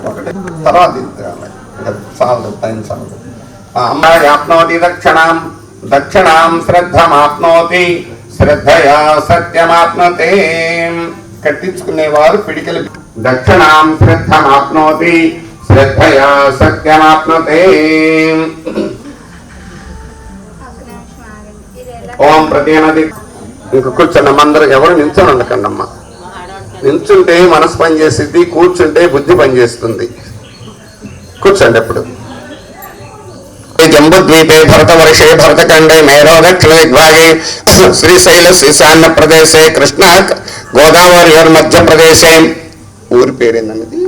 ఒకటి తర్వాత చాలు టైం చాలు. అమ్మాయి ఆప్నోతి దక్షిణాం దక్షిణాం శ్రద్ధమాప్నోతి శ్రద్ధయా సత్యమాప్నోతే. కట్టించుకునేవారు పిడికలు దక్షిణాం శ్రద్ధమాప్నోతి శ్రద్ధయా సత్యమాప్నోతే. ఓం ప్రతినది. ఇంక కూర్చోండి అందరూ, ఎవరు నిల్చొని ఉండకండి అమ్మ. నిల్చుంటే మనసు పనిచేస్తుంది, కూర్చుంటే బుద్ధి పనిచేస్తుంది. కూర్చోండి. ఎప్పుడు జంబుద్వీపే భరతవర్షే భరతఖండే మేరో దక్షిణ దిగ్భాగే శ్రీశైల ఈశాన్య ప్రదేశే కృష్ణ గోదావరి మధ్యప్రదేశే. ఊరి పేరేందన్నది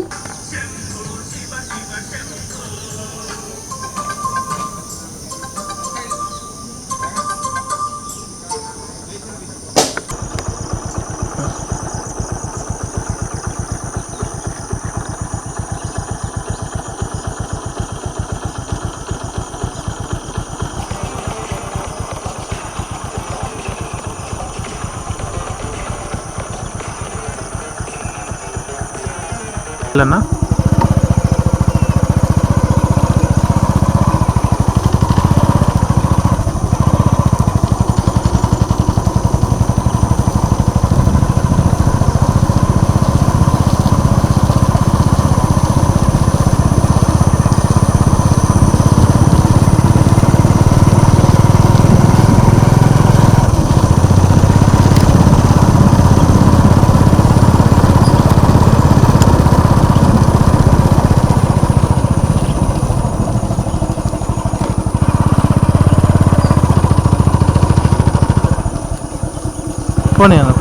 అన్నా. పోనీ అన్న.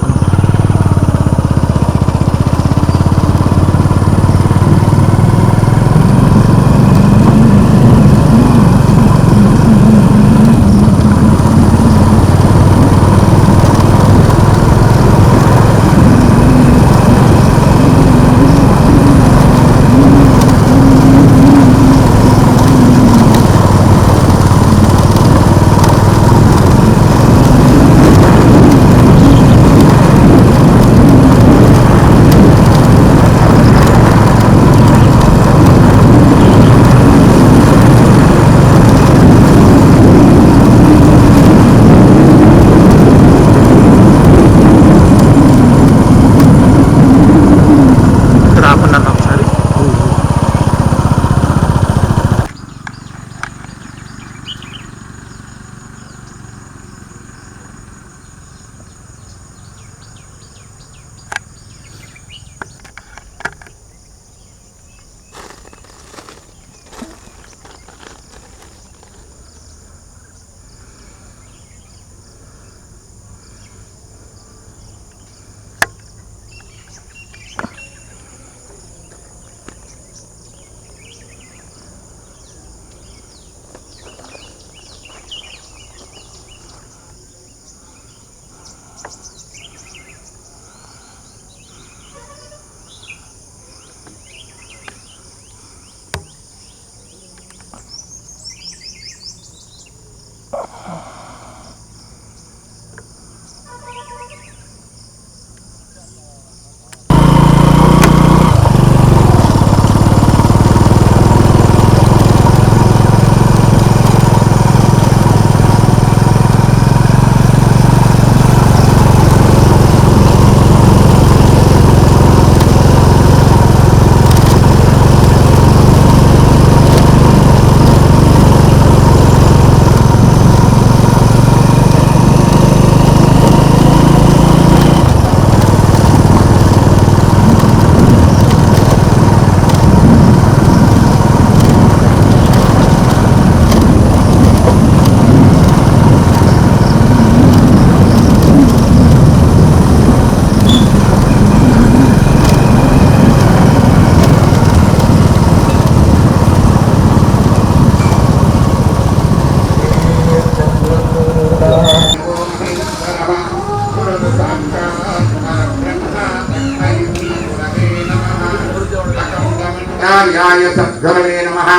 ఆచార్యాయ సద్గురవే నమః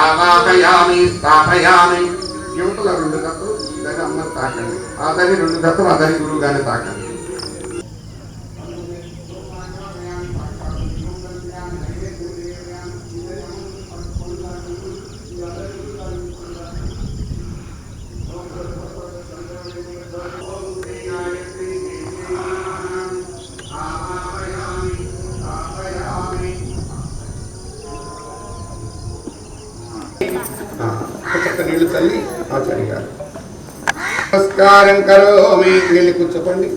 ఆవాహయామి స్థాపయామి. యువకుల రెండు దత్తులు ఇదరి అమ్మని తాకండి, అదరి రెండు దత్తులు అదరి గురువుగానే తాకండి. యొక్క నీళ్లు చల్లి ఆచార్య గారు నమస్కారం కరోమి. వెళ్ళి కూర్చోపండి.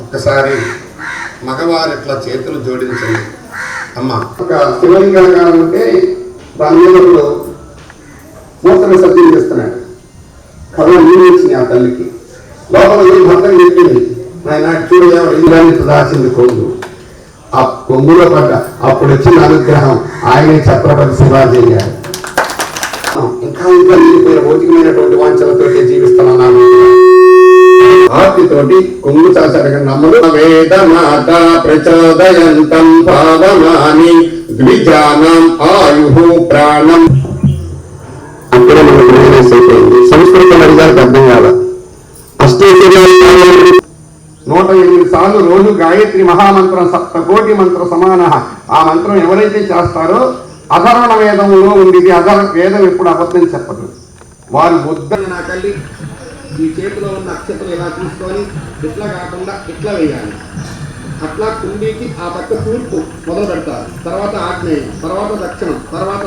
ఒక్కసారి మగవారు ఇట్లా చేతులు జోడించండి. అమ్మ ఒక శివలింగాకారం ఉంటే దాని మీద ఇప్పుడు మూత్ర విసర్జన చేస్తున్నాడు. కళ్ళు నీళ్ళు వచ్చినాయి ఆ తల్లికి. లోపల ఈ భర్తకు చెప్పింది, ఆయన చూడలేము ఇల్లాన్ని దాచింది కొంగు. ఆ కొంగులో పడ్డ అప్పుడు వచ్చిన అనుగ్రహం ఆయనే ఛత్రపతి శివాజీ గారు. ఇంకా ఇంకా నిండిపోయిన భౌతికమైనటువంటి వాంఛలతో జీవిస్తున్నాను. ఆర్తితోటి కొంగు చాచారు నమ్మడు. వేద మాత ప్రచోదయంతం పావమాని ద్విజానం ఆయు ప్రాణం. అప్పుడే మనకు రియలైజ్ అయిపోయింది. సంస్కృతం అడిగారు అర్థం కాల. 108 సార్లు రోజు గాయత్రి మహామంత్రం 7 కోటి మంత్ర సమాన. ఆ మంత్రం ఎవరైతే చేస్తారో అధర్వణ వేదంలో ఉండేది. వేదం ఎప్పుడు అబద్ధం చెప్పదు. వారు బుద్ధ నా తల్లి ఈ చేతిలో ఉన్న అక్షతలు ఇలా తీసుకొని ఇట్లా కాకుండా ఇట్లా వేయాలి. అట్లా కుండీకి ఆ పక్క తూర్పు మొదలు పెడతారు. తర్వాత ఆగ్నేయం, తర్వాత దక్షిణం, తర్వాత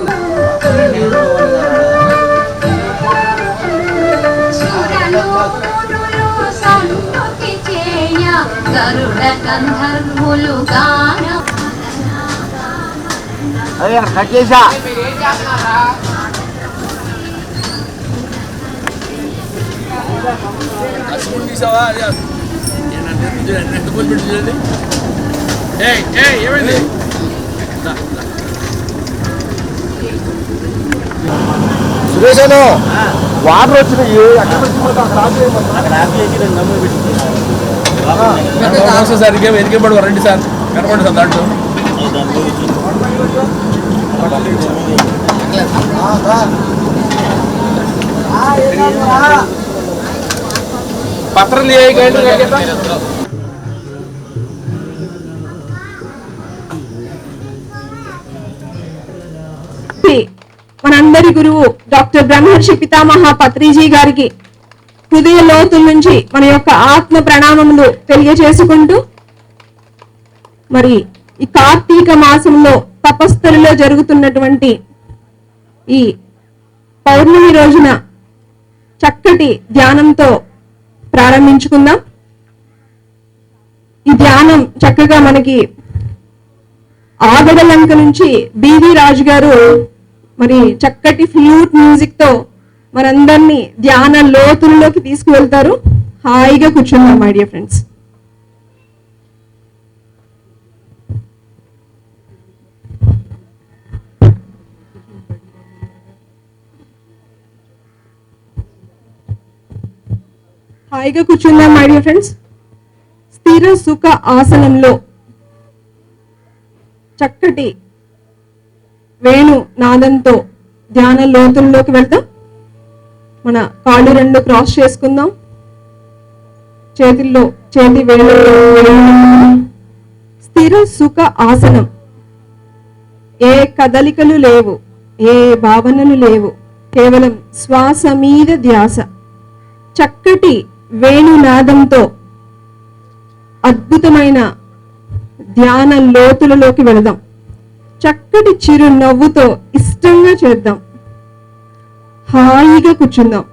ఏమైంది సురేషను వాటర్ వచ్చినాయి. సార్ ఎదిగబడి రండి సార్, కనపడి సార్ దాంట్లో పత్రం మనందరి గురువు డాక్టర్ బ్రహ్మర్షి పితామహ పత్రిజీ గారికి హృదయ లోతుల నుంచి మన యొక్క ఆత్మ ప్రణామములు తెలియజేసుకుంటూ, మరి ఈ కార్తీక మాసంలో తపస్థలిలో జరుగుతున్నటువంటి ఈ పౌర్ణమి రోజున చక్కటి ధ్యానంతో ప్రారంభించుకుందాం. ఈ ధ్యానం చక్కగా మనకి ఆగడలంక నుంచి బివి రాజు గారు మరి చక్కటి ఫ్లూట్ మ్యూజిక్ తో మనందరినీ ధ్యాన లోతుల్లోకి తీసుకువెళ్తారు. హాయిగా కూర్చుందాం మై డియర్ ఫ్రెండ్స్. హాయిగా కూర్చుందాం మై డియర్ ఫ్రెండ్స్. స్థిర సుఖ ఆసనంలో చక్కటి వేణు నాదంతో ధ్యాన లోతుల్లోకి వెళ్తాం. మన కాళ్ళు రెండు క్రాస్ చేసుకుందాం. చేతి వేళ్ళలో స్థిర సుఖ ఆసనం. ఏ కదలికలు లేవు, ఏ భావనలు లేవు, కేవలం శ్వాస మీద ధ్యాస. చక్కటి వేణునాదంతో అద్భుతమైన ధ్యాన లోతులలోకి వెళదాం. చక్కటి చిరు నవ్వుతో ఇష్టంగా చేద్దాం. హాయిగా కూర్చుందాం.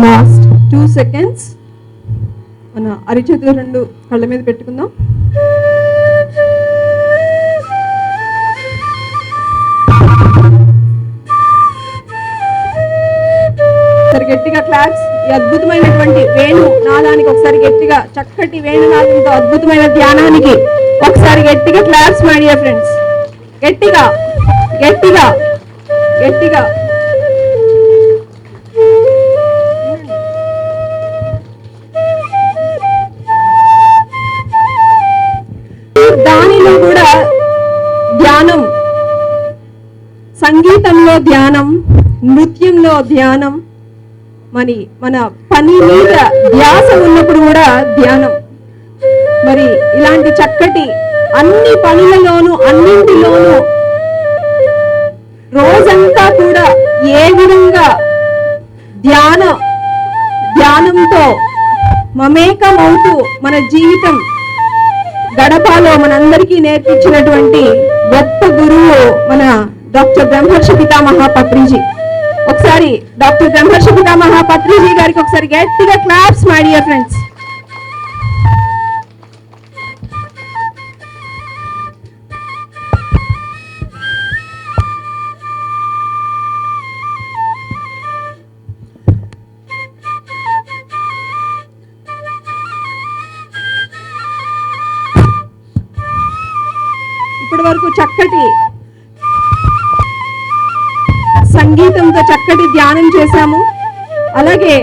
లాస్ట్ 2 సెకండ్స్ మన అరిచేతులు రెండు కళ్ళ మీద పెట్టుకుందాం. ఒకసారి గట్టిగా క్లాప్స్. ఈ అద్భుతమైనటువంటి వేణు నాదానికి ఒకసారి గట్టిగా, చక్కటి వేణునాదంతో అద్భుతమైన ధ్యానానికి ఒకసారి గట్టిగా క్లాప్స్ మై డియర్ ఫ్రెండ్స్. గట్టిగా గట్టిగా గట్టిగా. దానిలో కూడా ధ్యానం, సంగీతంలో ధ్యానం, నృత్యంలో ధ్యానం, మరి మన పని మీద ధ్యాస ఉన్నప్పుడు కూడా ధ్యానం. మరి ఇలాంటి చక్కటి అన్ని పనులలోనూ అన్నింటిలోనూ రోజంతా కూడా ఏ విధంగా ధ్యానంతో మమేకమవుతూ మన జీవితం గడపాలో మనందరికీ నేర్పించినటువంటి గొప్ప గురువు మన డాక్టర్ బ్రహ్మర్షి పితామహ పత్రిజీ. ఒకసారి డాక్టర్ బ్రహ్మర్షి పితామహ పత్రిజీ గారికి ఒకసారి గట్టిగా క్లాప్స్ మై డియర్ ఫ్రెండ్స్. ఇప్పటి వరకు చక్కటి సంగీతంతో చక్కటి ధ్యానం చేశాము. అలాగే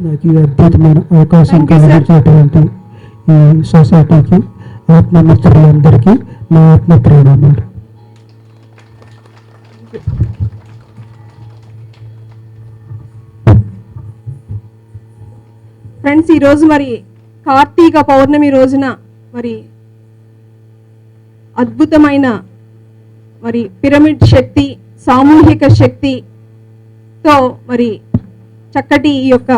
నాకు ఈ అద్భుతమైన అవకాశం కలిగించేటువంటి ఈ సొసైటీకి, ఆత్మమిత్రులందరికీ నా ఆత్మ ప్రణామాలు. ఫ్రెండ్స్, ఈరోజు మరి కార్తీక పౌర్ణమి రోజున మరి అద్భుతమైన మరి పిరమిడ్ శక్తి, సామూహిక శక్తితో మరి చక్కటి ఈ యొక్క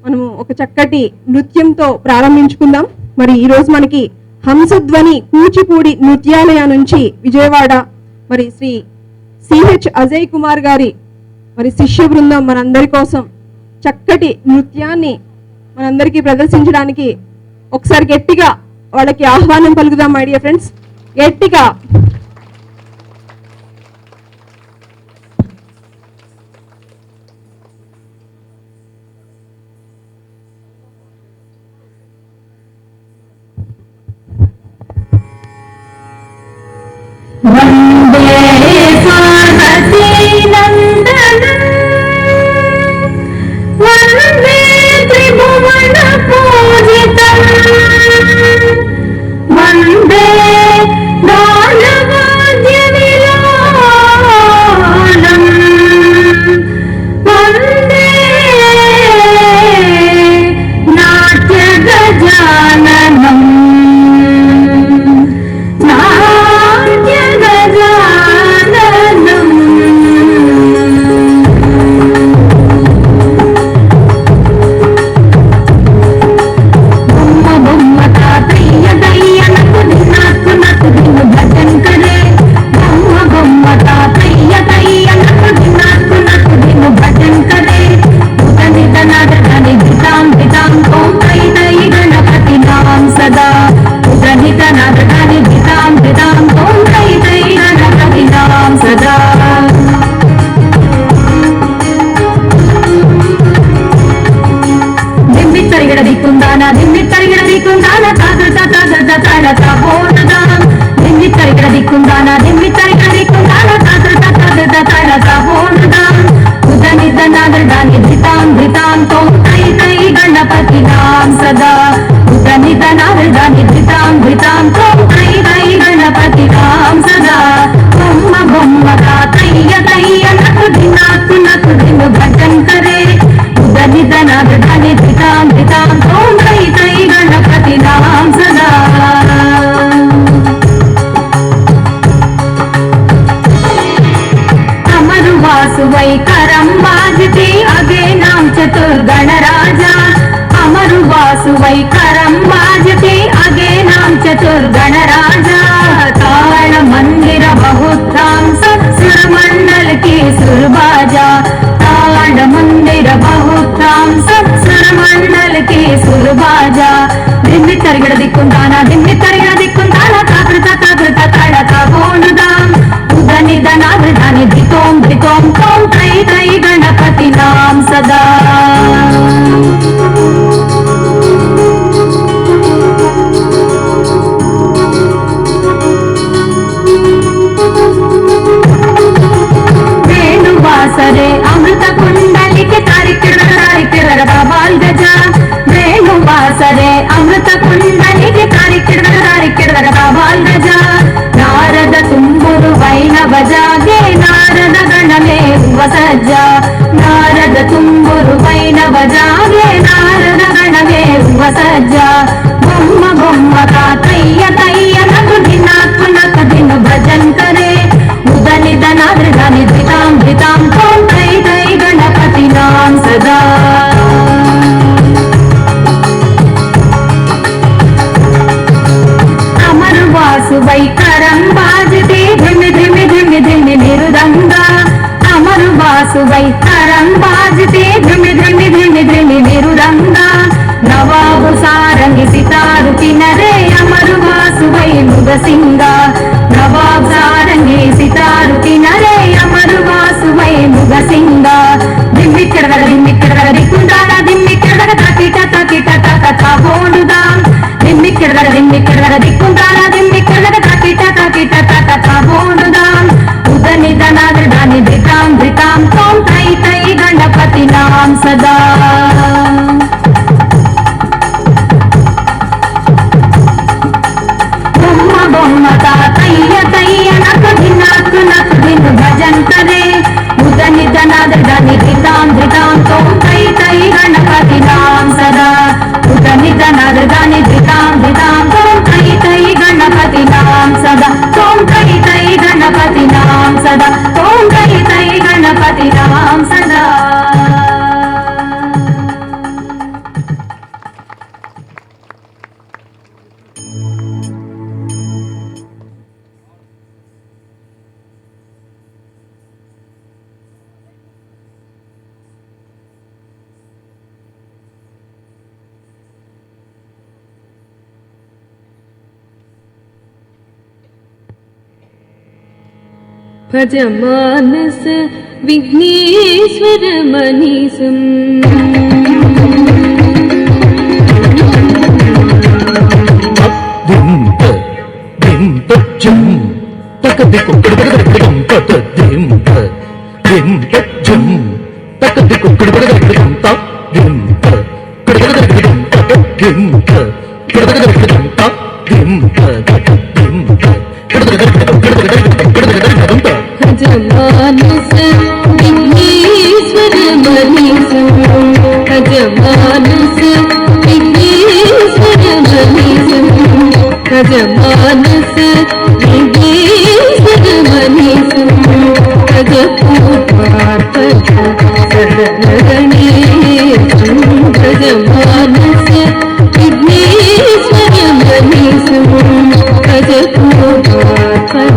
మనము ఒక చక్కటి నృత్యంతో ప్రారంభించుకుందాం. మరి ఈరోజు మనకి హంసధ్వని కూచిపూడి నృత్యాలయ నుంచి విజయవాడ మరి శ్రీ సిహెచ్ అజయ్ కుమార్ గారి మరి శిష్య బృందం మనందరి కోసం చక్కటి నృత్యాన్ని మనందరికీ ప్రదర్శించడానికి ఒకసారి గట్టిగా వాళ్ళకి ఆహ్వానం పలుకుదాం మై డియర్ ఫ్రెండ్స్. గట్టిగా वै करम बाजते अगे नाम चतुर्गण ಧ್ರುವ ಸಜ್ಜ ನಾರದ ತುಂಬುರು ವೈನವ ಜಾಗೆ ನಾರದ ಗಣವೇ ಧ್ರುವ ಸಜ್ಜ ಬೊಮ್ಮ ಬೊಮ್ಮ ತಾತಯ್ಯ ತಯ್ಯ ನಗು ದಿನಾತ್ಮ ನಕ ದಿನ ಭಜನ್ ಕರೆ ಉದನಿದ ನಾದೃಧಾನಿ ಧಿತಾಂ ಧಿತಾಂ ತೋಂ ತೈ ತೈ ಗಣಪತಿ ನಾಂ ಸದಾ अमर वासुवै करं बाजते धिम धिम धिम धिम निरुदंग अमर वासुवै करं बाजते धिम धिम धिम धिम निरुदंग नवाबु सारंगी सितारु किनरे अमर वासुवै मुगसिंग नवाब सारंगी सितारु किनरे अमर वासुवै मुगसिंग दिम्मिक्कड़ दिक्कुंदाला दिम्मिक्कड़ तकिट तकिट तक बोंडुदां दिम्मिक्कड़ दिक्कुंदाला दिम्मिक्कड़ तकिट तकिट तक बोंडुदां उदनिद नादृधानि धितां धितां तों तै तै गणपति नाम सदा बोम्म बोम्म तातय्य तय्य नक दिन भजन करे उदनिद नादृधानि धितां धितां तों तै तै गणपति नाम सदा उदनिद नादृधानि धितां धितां तों तै तै गणपति नाम सदा तों तै तै गणपति नाम सदा तों तै तै गणपति नाम सदा भज मानस विघ्नेश्वर मनीषं मानस विघ्नेश्वर मनीषं भज मानस विघ्नेश्वर मनीषं भज मानस विघ्नेश्वर मनीषं भज पूर्वार्पण सदन गणेशं भज मानस विघ्नेश्वर मनीषं भज पूर्वार्पण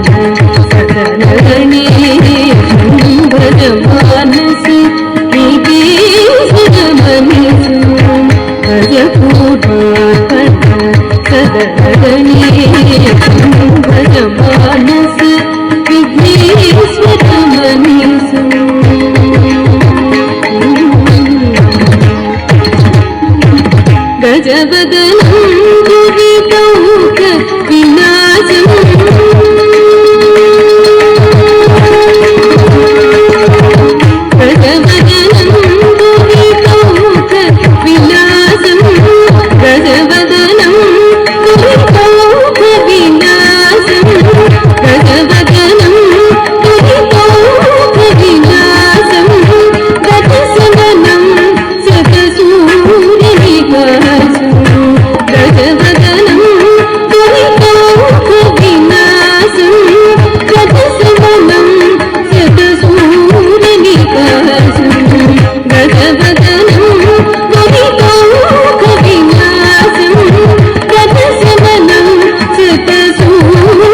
सदन गणेशं भज मानस विघ्नेश्वर मनीषं भज पूर्वार्पण सदन गणेशं भज मानस विघ्नेश्वर मनीषं गजवदनं दुरितौक विनाशं गजवदनं दुरितौक विनाशं गजवदनं दुरितौक विनाशं गजसदनं शतसूर्यनिवासं गजवदनं दुरितौक विनाशं गजसदनं शतसूर्यनिवासं गजवदनं दुरितौक विनाशं गजसदनं शतसूर्यनिवासं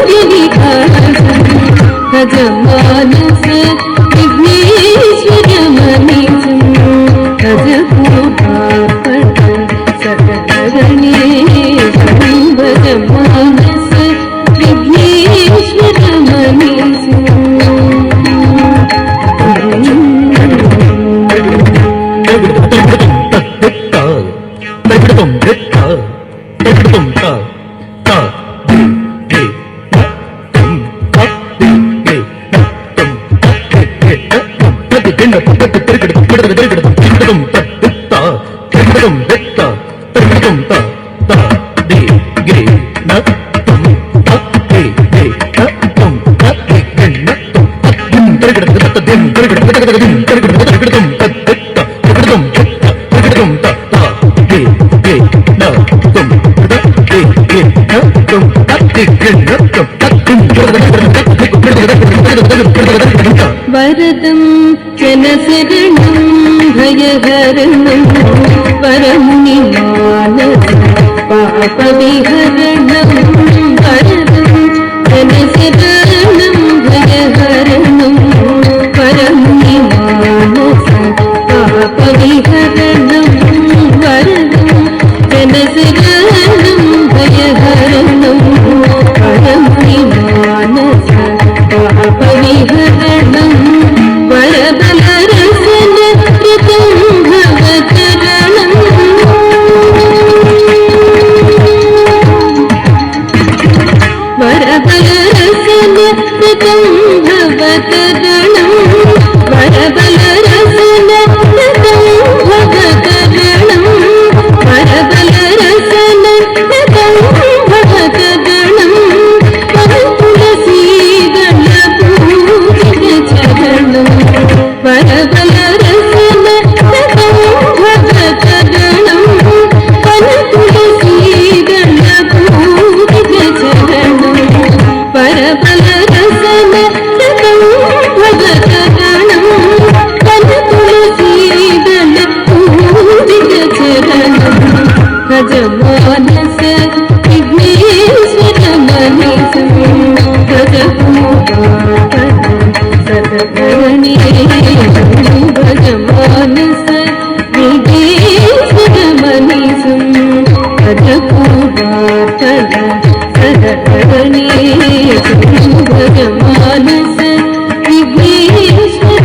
भज मानस विघ्नेश्वर मनीषं भज पूर्वार्पण सदन गणेशं भज मानस विघ्नेश्वर मनीषं వరదం జనశరణం భయహరణం వరముని మానస పాప విహరణం వరదం జనశరణం భయహరణం వరముని మానస పాప విహరణం వరదం జనశరణం భయహరణం వరముని మానస పాప విహరణం వరబలరసన కృతం భవచరణం వరబలరసన కృతం భవచరణం వరబలరసన కృతం భవచరణం వరబలరసన కృతం భవచరణం తులసీగణ పూజిత చరణం వరబలరసన కృతం భవచరణం తులసీగణ పూజిత చరణం వరబలరసన కృతం భవచరణం తులసీగణ పూజిత చరణం గజమానస విఘ్నేశ్వర మనీసం గజమానస విఘ్నేశ్వర మనీసం గజమానస విఘ్నేశ్వర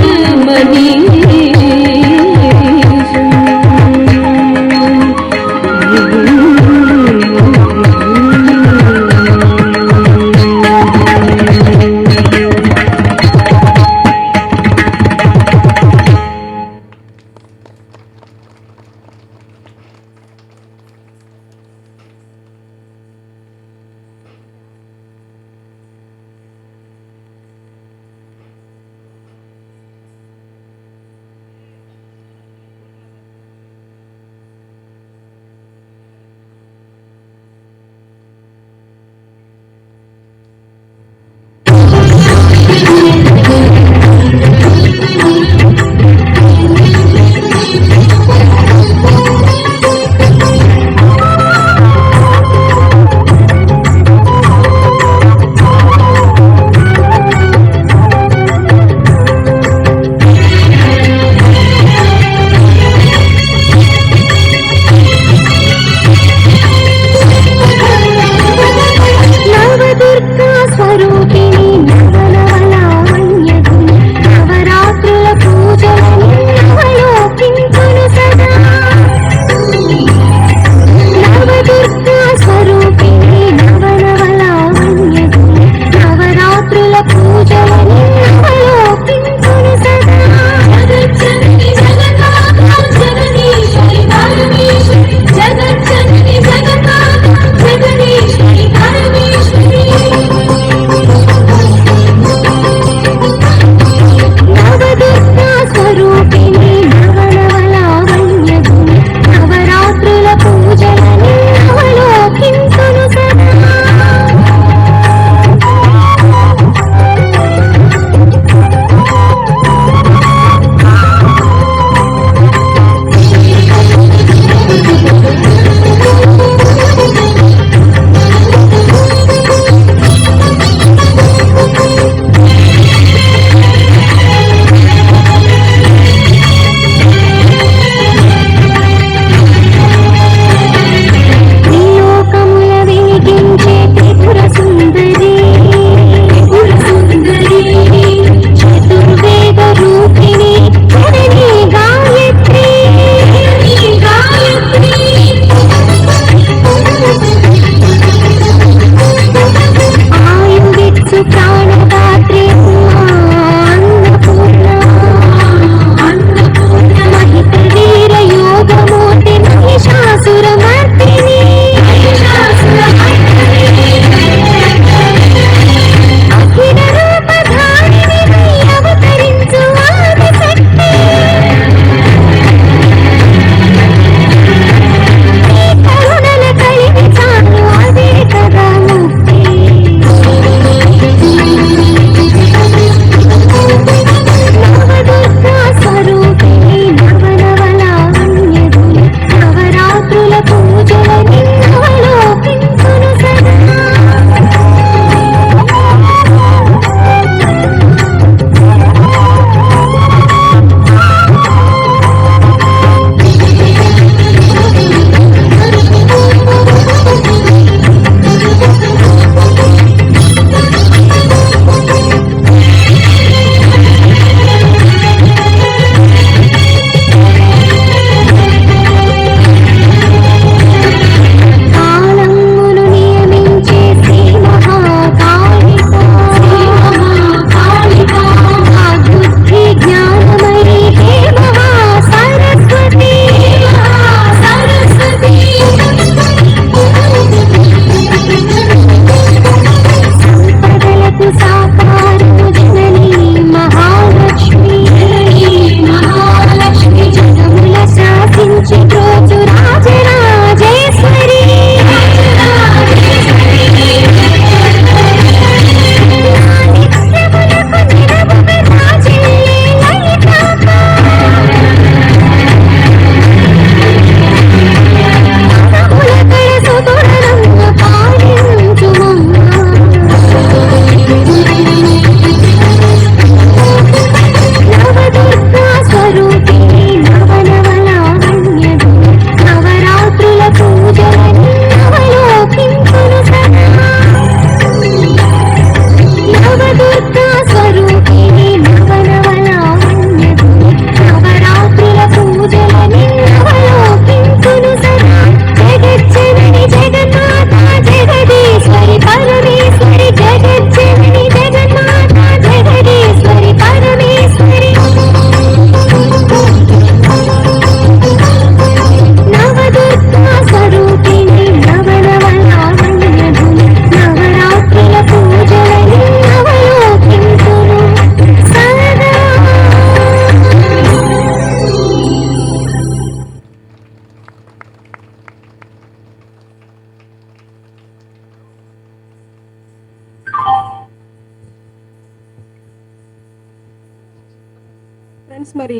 ఫ్రెండ్స్, మరి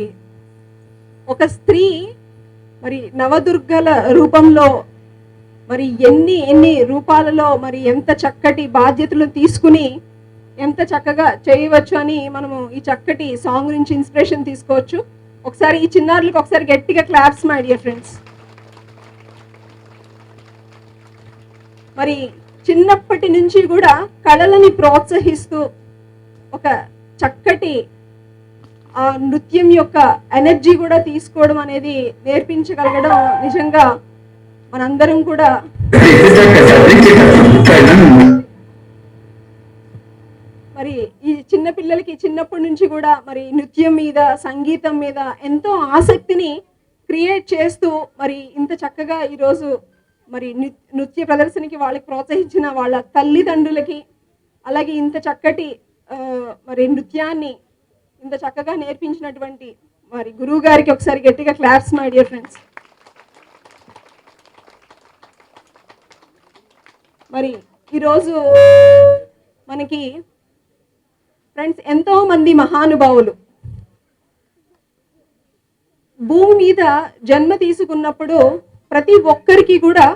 ఒక స్త్రీ మరి నవదుర్గల రూపంలో మరి ఎన్ని రూపాలలో మరి ఎంత చక్కటి బాధ్యతలు తీసుకుని ఎంత చక్కగా చేయవచ్చు అని మనము ఈ చక్కటి సాంగ్ నుంచి ఇన్స్పిరేషన్ తీసుకోవచ్చు. ఒకసారి ఈ చిన్నారులకు ఒకసారి గట్టిగా క్లాప్స్ మై డియర్ ఫ్రెండ్స్. మరి చిన్నప్పటి నుంచి కూడా కళలని ప్రోత్సహిస్తూ ఒక చక్కటి ఆ నృత్యం యొక్క ఎనర్జీ కూడా తీసుకోవడం అనేది నేర్పించగలగడం నిజంగా మనందరం కూడా మరి ఈ చిన్న పిల్లలకి చిన్నప్పటి నుంచి కూడా మరి నృత్యం మీద సంగీతం మీద ఎంతో ఆసక్తిని క్రియేట్ చేస్తూ మరి ఇంత చక్కగా ఈరోజు మరి నృత్య ప్రదర్శనకి వాళ్ళకి ప్రోత్సహించిన వాళ్ళ తల్లిదండ్రులకి అలాగే ఇంత చక్కటి మరి నృత్యాన్ని ఇంత చక్కగా నేర్పించినటువంటి మరి గురువు గారికి ఒకసారి గట్టిగా క్లాప్స్ మై డియర్ ఫ్రెండ్స్. మరి ఈరోజు మనకి ఫ్రెండ్స్ ఎంతో మంది మహానుభావులు భూమి మీద జన్మ తీసుకున్నప్పుడు ప్రతి ఒక్కరికి కూడా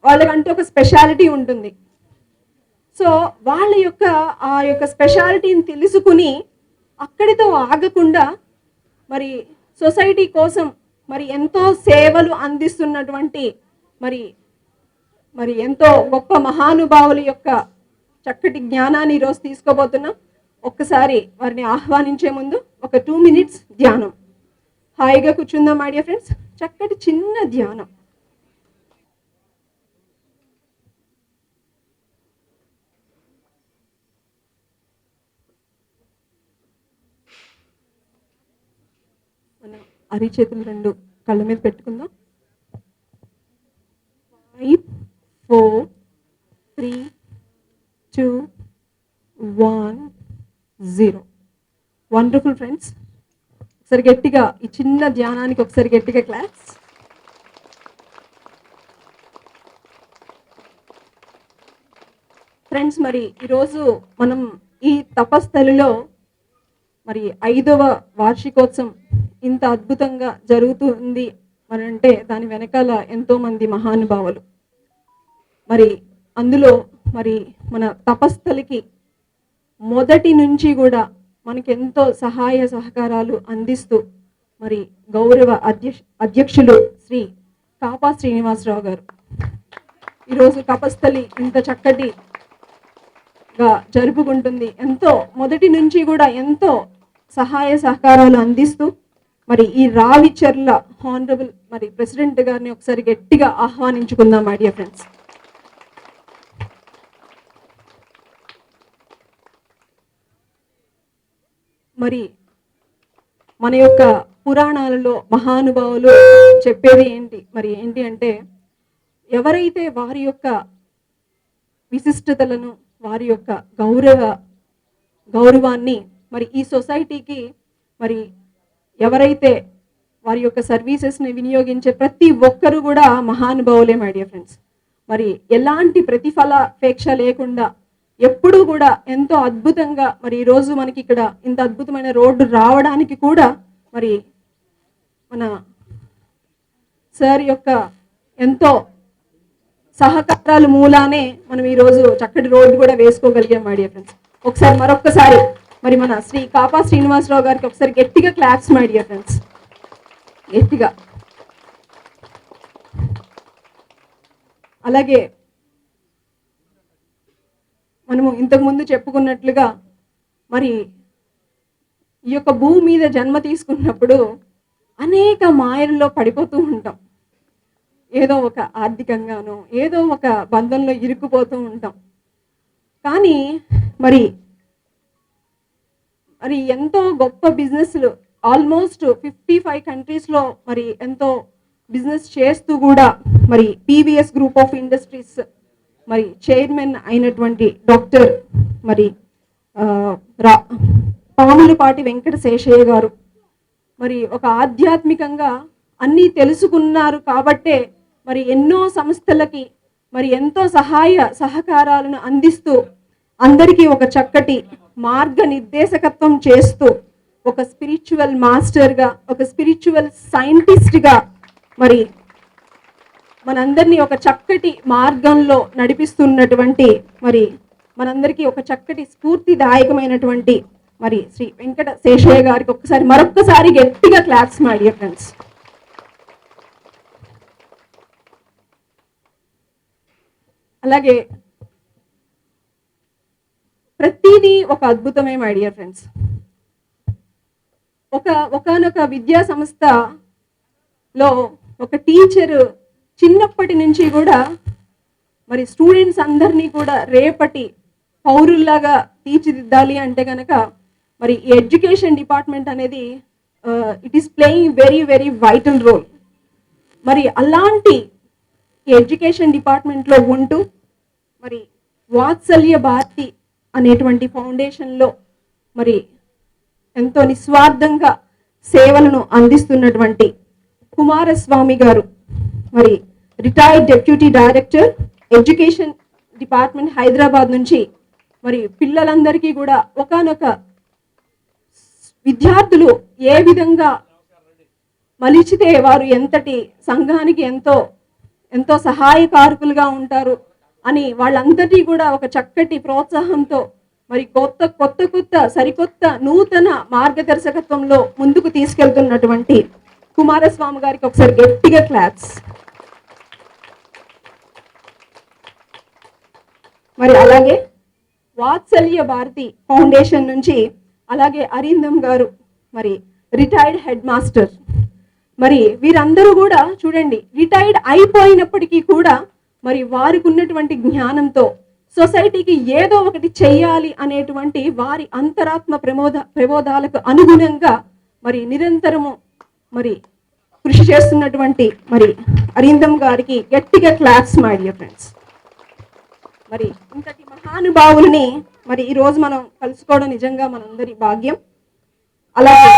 వాళ్ళకంటూ ఒక స్పెషాలిటీ ఉంటుంది. సో వాళ్ళ యొక్క ఆ యొక్క స్పెషాలిటీని తెలుసుకుని అక్కడితో ఆగకుండా మరి సొసైటీ కోసం మరి ఎంతో సేవలు అందిస్తున్నటువంటి మరి ఎంతో గొప్ప మహానుభావుల యొక్క చక్కటి జ్ఞానాన్ని ఈరోజు తీసుకోబోతున్నాం. ఒక్కసారి వారిని ఆహ్వానించే ముందు ఒక 2 minutes ధ్యానం. హాయిగా కూర్చుందాం మై డియర్ ఫ్రెండ్స్. చక్కటి చిన్న ధ్యానం. మనం అరిచేతులు 2 కళ్ళ మీద పెట్టుకుందాం. 5 4 3 2 1 0. Wonderful friends. ఒకసారి గట్టిగా ఈ చిన్న ధ్యానానికి ఒకసారి గట్టిగా క్లాప్స్. ఫ్రెండ్స్, మరి ఈరోజు మనం ఈ తపస్థలిలో మరి 5వ వార్షికోత్సవం ఇంత అద్భుతంగా జరుగుతుంది మరి అంటే దాని వెనకాల ఎంతో మంది మహానుభావులు. మరి అందులో మరి మన తపస్థలికి మొదటి నుంచి కూడా మనకి ఎంతో సహాయ సహకారాలు అందిస్తూ మరి గౌరవ అధ్యక్షులు శ్రీ కాపా శ్రీనివాసరావు గారు ఈరోజు తపస్థలి ఇంత చక్కటిగా జరుపుకుంటుంది. ఎంతో మొదటి నుంచి కూడా ఎంతో సహాయ సహకారాలు అందిస్తూ మరి ఈ రావిచర్ల హానరబుల్ మరి ప్రెసిడెంట్ గారిని ఒకసారి గట్టిగా ఆహ్వానించుకుందాం మై డియర్ ఫ్రెండ్స్. మరి మన యొక్క పురాణాలలో మహానుభావులు చెప్పేది ఏంటి అంటే ఎవరైతే వారి యొక్క విశిష్టతలను వారి యొక్క గౌరవాన్ని మరి ఈ సొసైటీకి మరి ఎవరైతే వారి యొక్క సర్వీసెస్ని వినియోగించే ప్రతి ఒక్కరు కూడా మహానుభావులే మై డియర్ ఫ్రెండ్స్. మరి ఎలాంటి ప్రతిఫలాపేక్ష లేకుండా ఎప్పుడూ కూడా ఎంతో అద్భుతంగా మరి ఈరోజు మనకి ఇక్కడ ఇంత అద్భుతమైన రోడ్డు రావడానికి కూడా మరి మన సార్ యొక్క ఎంతో సహకారాలు మూలానే మనం ఈరోజు చక్కటి రోడ్డు కూడా వేసుకోగలిగాం మై డియర్ ఫ్రెండ్స్. ఒకసారి మరొక్కసారి మరి మన శ్రీ కాపా శ్రీనివాసరావు గారికి ఒకసారి గట్టిగా క్లాప్స్ మై డియర్ ఫ్రెండ్స్. గట్టిగా. అలాగే మనము ఇంతకుముందు చెప్పుకున్నట్లుగా మరి ఈ యొక్క భూమి మీద జన్మ తీసుకున్నప్పుడు అనేక మాయల్లో పడిపోతూ ఉంటాం. ఏదో ఒక ఆర్థికంగానో ఏదో ఒక బంధంలో ఇరుక్కుపోతూ ఉంటాం. కానీ మరి ఎంతో గొప్ప బిజినెస్లు ఆల్మోస్ట్ 55 కంట్రీస్లో మరి ఎంతో బిజినెస్ చేస్తూ కూడా మరి PVS గ్రూప్ ఆఫ్ ఇండస్ట్రీస్ మరి చైర్మన్ అయినటువంటి డాక్టర్ మరి పాములపాటి వెంకట శేషయ్య గారు మరి ఒక ఆధ్యాత్మికంగా అన్నీ తెలుసుకున్నారు కాబట్టే మరి ఎన్నో సంస్థలకి మరి ఎంతో సహాయ సహకారాలను అందిస్తూ అందరికీ ఒక చక్కటి మార్గనిర్దేశకత్వం చేస్తూ ఒక స్పిరిచువల్ మాస్టర్గా, ఒక స్పిరిచువల్ సైంటిస్ట్గా మరి మనందరినీ ఒక చక్కటి మార్గంలో నడిపిస్తున్నటువంటి మరి మనందరికీ ఒక చక్కటి స్ఫూర్తిదాయకమైనటువంటి మరి శ్రీ వెంకట శేషయ్య గారికి మరొక్కసారి గట్టిగా క్లాప్స్ మై డియర్ ఫ్రెండ్స్. అలాగే ప్రతిదీ ఒక అద్భుతమే మై డియర్ ఫ్రెండ్స్. ఒకనొక విద్యా సంస్థలో ఒక టీచర్ చిన్నప్పటి నుంచి కూడా మరి స్టూడెంట్స్ అందరినీ కూడా రేపటి పౌరుల్లాగా తీర్చిదిద్దాలి అంటే కనుక మరి ఈ ఎడ్యుకేషన్ డిపార్ట్మెంట్ అనేది it is playing very very vital role. మరి అలాంటి ఈ ఎడ్యుకేషన్ డిపార్ట్మెంట్లో ఉంటూ మరి వాత్సల్య భారతి అనేటువంటి ఫౌండేషన్లో మరి ఎంతో నిస్వార్థంగా సేవలను అందిస్తున్నటువంటి కుమారస్వామి గారు మరి retired deputy director education department Hyderabad నుంచి మరి పిల్లలందరికీ కూడా ఒకానొక విద్యార్థులు ఏ విధంగా మలిచితే వారు ఎంతటి సంఘానికి ఎంతో ఎంతో సహాయకారకులుగా ఉంటారు అని వాళ్ళందరినీ కూడా ఒక చక్కటి ప్రోత్సాహంతో మరి కొత్త సరికొత్త నూతన మార్గదర్శకత్వంలో ముందుకు తీసుకెళ్తున్నటువంటి కుమారస్వామి గారికి ఒకసారి గట్టిగా క్లాప్స్. మరి అలాగే వాత్సల్య భారతి ఫౌండేషన్ నుంచి అలాగే అరిందం గారు మరి రిటైర్డ్ హెడ్ మాస్టర్. మరి వీరందరూ కూడా చూడండి రిటైర్డ్ అయిపోయినప్పటికీ కూడా మరి వారికి ఉన్నటువంటి జ్ఞానంతో సొసైటీకి ఏదో ఒకటి చెయ్యాలి అనేటువంటి వారి అంతరాత్మ ప్రబోధాలకు అనుగుణంగా మరి నిరంతరము మరి కృషి చేస్తున్నటువంటి మరి అరిందం గారికి గట్టిగా క్లాప్స్ మై డియర్ ఫ్రెండ్స్. మరి ఇంతటి మహానుభావుల్ని మరి ఈరోజు మనం కలుసుకోవడం నిజంగా మనందరి భాగ్యం. అలాగే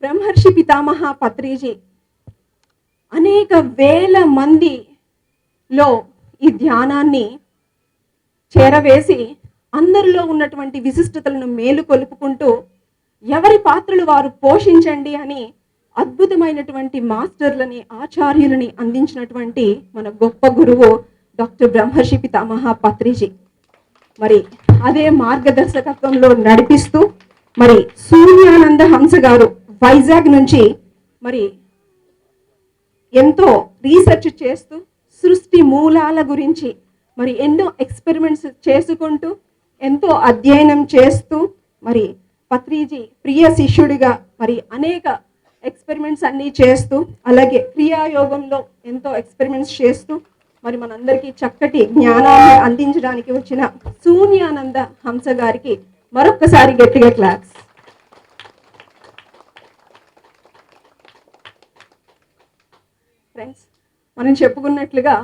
బ్రహ్మర్షి పితామహ పత్రిజీ అనేక వేల మందిలో ఈ ధ్యానాన్ని చేరవేసి అందరిలో ఉన్నటువంటి విశిష్టతలను మేలుకొలుపుకుంటూ ఎవరి పాత్రలు వారు పోషించండి అని అద్భుతమైనటువంటి మాస్టర్లని ఆచార్యులని అందించినటువంటి మన గొప్ప గురువు డాక్టర్ బ్రహ్మర్షి పితామహ పత్రిజీ. మరి అదే మార్గదర్శకత్వంలో నడిపిస్తూ మరి సూర్యానంద హంస గారు వైజాగ్ నుంచి మరి ఎంతో రీసెర్చ్ చేస్తూ సృష్టి మూలాల గురించి మరి ఎన్నో ఎక్స్పెరిమెంట్స్ చేసుకుంటూ ఎంతో అధ్యయనం చేస్తూ మరి పత్రిజీ ప్రియ శిష్యుడిగా మరి అనేక ఎక్స్పెరిమెంట్స్ అన్నీ చేస్తూ అలాగే క్రియాయోగంలో ఎంతో ఎక్స్పెరిమెంట్స్ చేస్తూ మరి మనందరికీ చక్కటి జ్ఞానాన్ని అందించడానికి వచ్చిన శూన్యానంద హంస గారికి మరొక్కసారి గట్టిగా క్లాప్స్. ఫ్రెండ్స్, మనం చెప్పుకున్నట్లుగా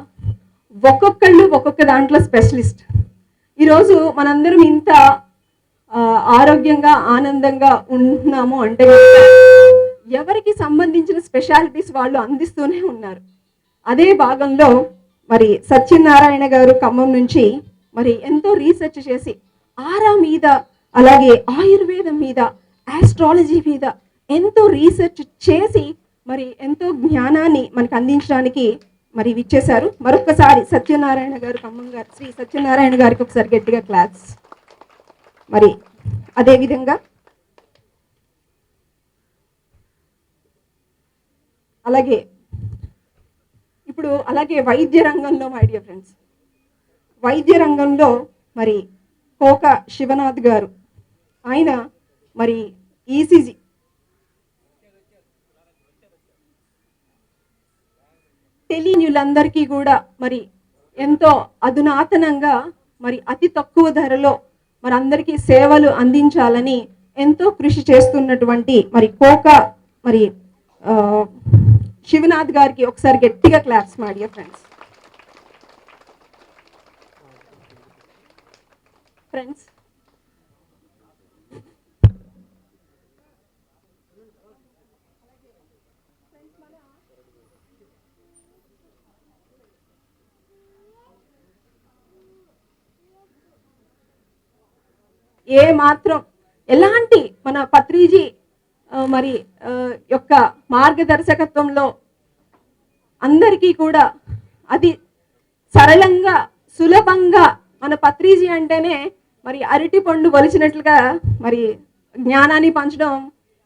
ఒక్కొక్క దాంట్లో స్పెషలిస్ట్. ఈరోజు మనందరం ఇంత ఆరోగ్యంగా ఆనందంగా ఉంటున్నాము అంటే ఎవరికి సంబంధించిన స్పెషాలిటీస్ వాళ్ళు అందిస్తూనే ఉన్నారు. అదే భాగంలో మరి సత్యనారాయణ గారు ఖమ్మం నుంచి మరి ఎంతో రీసెర్చ్ చేసి ఆరా మీద అలాగే ఆయుర్వేదం మీద ఆస్ట్రాలజీ మీద ఎంతో రీసెర్చ్ చేసి మరి ఎంతో జ్ఞానాన్ని మనకు అందించడానికి మరి విచ్చేశారు. మరొకసారి సత్యనారాయణ గారు ఖమ్మం గారు శ్రీ సత్యనారాయణ గారికి ఒకసారి గట్టిగా క్లాప్స్. మరి అదేవిధంగా అలాగే ఇప్పుడు అలాగే వైద్య రంగంలో మై డియర్ ఫ్రెండ్స్ వైద్య రంగంలో మరి కోక శివనాథ్ గారు ఆయన మరి ఈసీజీ తెలియనులందరికీ కూడా మరి ఎంతో అధునాతనంగా మరి అతి తక్కువ ధరలో మరి అందరికీ సేవలు అందించాలని ఎంతో కృషి చేస్తున్నటువంటి మరి కోక మరి శివనాథ్ గారికి ఒకసారి గట్టిగా క్లాప్స్ మై డియర్ ఫ్రెండ్స్. ఏ మాత్రం ఎలాంటి మన పత్రిజీ మరి యొక్క మార్గదర్శకత్వంలో అందరికీ కూడా అది సరళంగా సులభంగా మన పత్రిజీ అంటేనే మరి అరటి పండు వలిచినట్లుగా మరి జ్ఞానాన్ని పంచడం,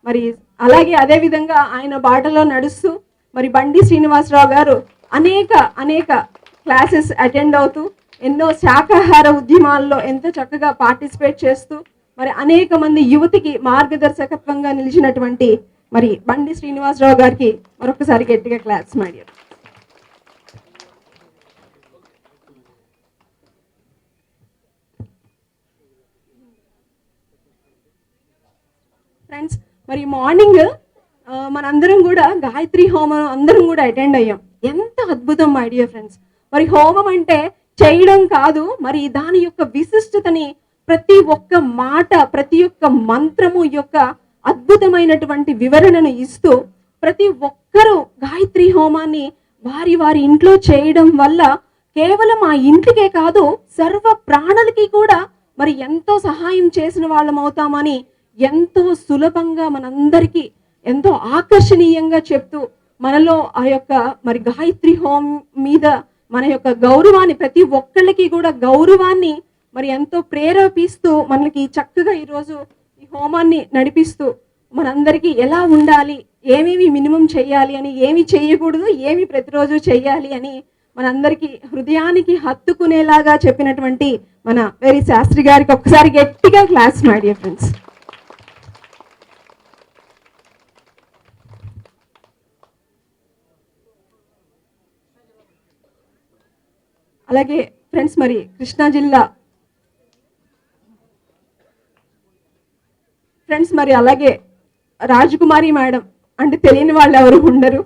మరి అలాగే అదే విధంగా ఆయన బాటలో నడుస్తూ మరి బండి శ్రీనివాసరావు గారు అనేక క్లాసెస్ అటెండ్ అవుతూ ఎన్నో శాకాహార ఉద్యమాల్లో ఎంతో చక్కగా పార్టిసిపేట్ చేస్తూ మరి అనేక మంది యువతికి మార్గదర్శకత్వంగా నిలిచినటువంటి మరి బండి శ్రీనివాసరావు గారికి మరొకసారి గట్టిగా క్లాస్ మాడారు. ఫ్రెండ్స్, మరి మార్నింగ్ మనందరం కూడా గాయత్రి హోమం అందరం కూడా అటెండ్ అయ్యాం. ఎంత అద్భుతం మై డియర్ ఫ్రెండ్స్. మరి హోమం అంటే చేయడం కాదు, మరి దాని యొక్క విశిష్టతని ప్రతి ఒక్క మాట, ప్రతి ఒక్క మంత్రము యొక్క అద్భుతమైనటువంటి వివరణను ఇస్తూ ప్రతి ఒక్కరూ గాయత్రి హోమాన్ని వారి వారి ఇంట్లో చేయడం వల్ల కేవలం ఆ ఇంటికే కాదు సర్వ ప్రాణులకి కూడా మరి ఎంతో సహాయం చేసిన వాళ్ళం అవుతామని ఎంతో సులభంగా మనందరికీ ఎంతో ఆకర్షణీయంగా చెప్తూ మనలో ఆ యొక్క మరి గాయత్రి హోమం మీద మన యొక్క గౌరవాన్ని, ప్రతి ఒక్కళ్ళకి కూడా గౌరవాన్ని మరి ఎంతో ప్రేరేపిస్తూ మనకి చక్కగా ఈరోజు ఈ హోమాన్ని నడిపిస్తూ మనందరికీ ఎలా ఉండాలి, ఏమేమి మినిమం చేయాలి అని, ఏమి చేయకూడదు, ఏమి ప్రతిరోజు చేయాలి అని మనందరికీ హృదయానికి హత్తుకునేలాగా చెప్పినటువంటి మన వేరి శాస్త్రి గారికి ఒక్కసారి గట్టిగా క్లాస్ మై డియర్ ఫ్రెండ్స్. అలాగే ఫ్రెండ్స్, మరి కృష్ణా జిల్లా ఫ్రెండ్స్, మరి అలాగే రాజకుమారి మేడం అంటే తెలియని వాళ్ళు ఎవరు ఉండరు.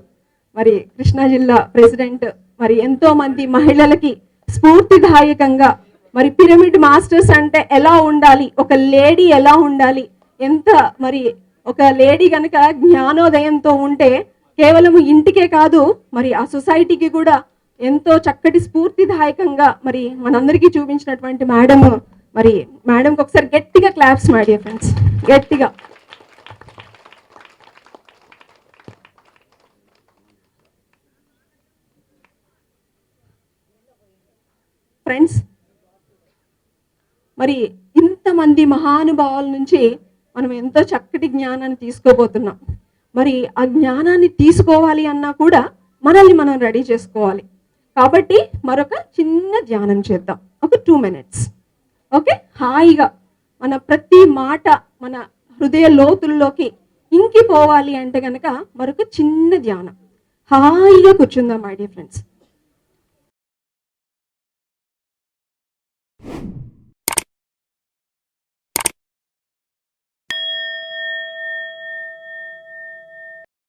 మరి కృష్ణా జిల్లా ప్రెసిడెంట్ మరి ఎంతో మంది మహిళలకి స్ఫూర్తిదాయకంగా మరి పిరమిడ్ మాస్టర్స్ అంటే ఎలా ఉండాలి, ఒక లేడీ ఎలా ఉండాలి, ఎంత మరి ఒక లేడీ కనుక జ్ఞానోదయంతో ఉంటే కేవలం ఇంటికే కాదు మరి ఆ సొసైటీకి కూడా ఎంతో చక్కటి స్ఫూర్తిదాయకంగా మరి మనందరికీ చూపించినటువంటి మేడం, మరి మేడంకి ఒకసారి గట్టిగా క్లాప్స్ మాడియా ఫ్రెండ్స్, గట్టిగా. ఫ్రెండ్స్, మరి ఇంతమంది మహానుభావుల నుంచి మనం ఎంతో చక్కటి జ్ఞానాన్ని తీసుకోబోతున్నాం. మరి ఆ జ్ఞానాన్ని తీసుకోవాలి అన్నా కూడా మనల్ని మనం రెడీ చేసుకోవాలి. కాబట్టి మరొక చిన్న ధ్యానం చేద్దాం, ఒక 2 minutes. ఓకే, హాయిగా మన ప్రతి మాట మన హృదయ లోతుల్లోకి ఇంకిపోవాలి అంటే కనుక మరొక చిన్న ధ్యానం. హాయిగా కూర్చుందాం మై డియర్ ఫ్రెండ్స్.